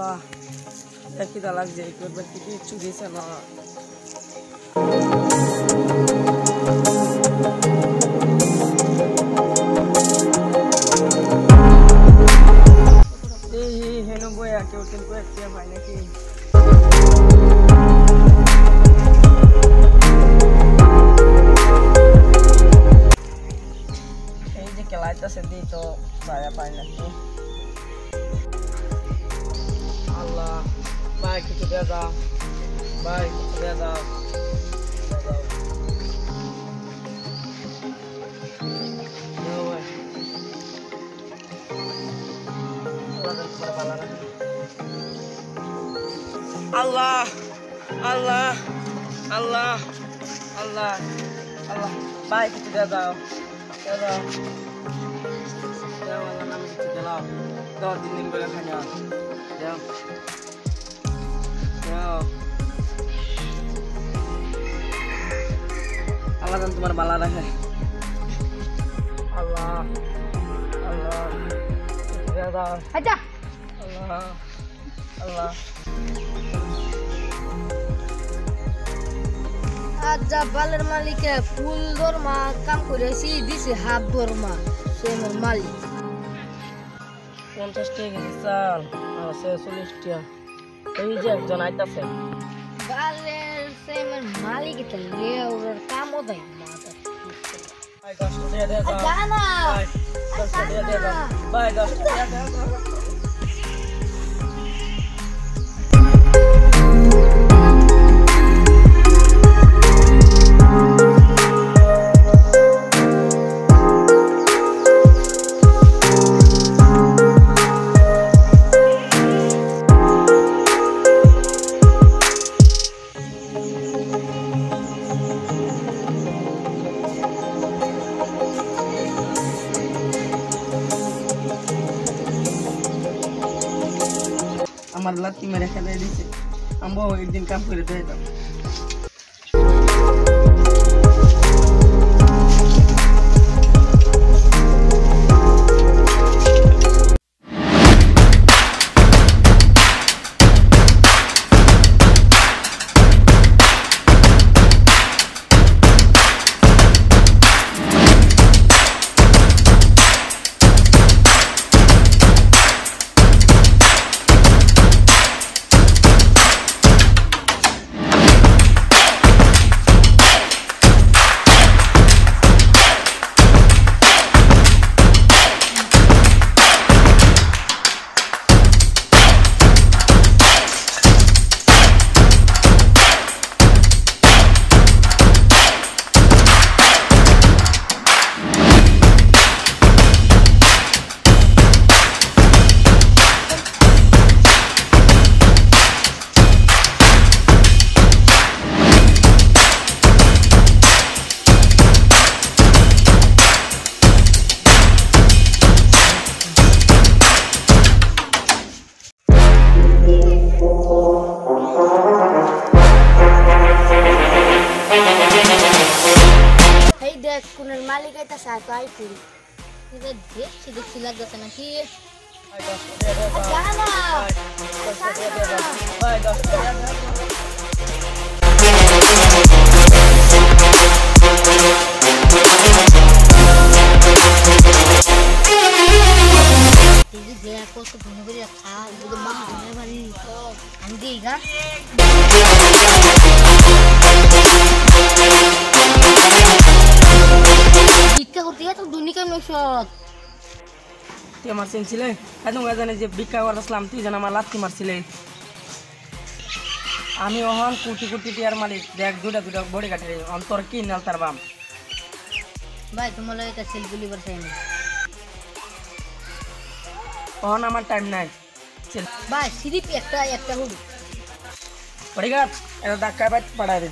আল্লাহ খিদা লাগছে একবার কিছু দিয়েছে না এই হেন বইয়া কেউ কিন্তু একটা ভাই নাকি এই যে খেলাইতেছে দিই তো ভাইয়া পাই নাকি আল্লাহ ভাই কিছু দিয়ে দাও ভাই কিছু দিয়ে দাও Allah Allah Allah Allah Allah baik itu dia tahu dia Allah nama itu dia tahu kau dinding boleh hanya dia Allah dan तुम्हारा बाला रहे Allah Allah dia tahu aja Allah Allah আচ্ছা বালের মালিকে ফুল দরমা কাম করেছি দিছে হাফ দরমা সে মোর মালিক 50 টাকা চাল আর 46 টাকা এই যে একজন আইতাছে বালের সে মোর মালিক তো লেওর কামও দেয় মাথা ভাই 10 টাকা দে দাও জানা ভাই 10 টাকা দে দাও ভাই 10 টাকা দে দাও আমার লাত্তি মেরে খেলে দিছে আমবো একদিন কাম করে দিয়ে দাও কোনের মালিক এটা সাতাই পুরি এটা দেখছি লাগতেছে নাকি জানা ভাই 10 টাকা দে এই যে কত ঘন করে খাও বুঝো মা ঘরে বাড়ি আমি দেই গা ভিক্ষা করতে তো দুনিয়া কেমন সব তুই আমার চিনছিলে এখন জানে যে ভিক্ষা করছিলাম তুই জান আমার লাত্তি মারছিলে আমি ওহন কোটি কোটি টিয়ার মালিক দেখ দুটা বড়ি কাটে অন্তর কি নাল তার বাম ভাই তোমার এটা সেলফি লিভার চাই না ওহন আমার টাইম নাই চল ভাই সিরিপ একটা হলো বড়ি কাট এটা ধাক্কা পাড়ায় দে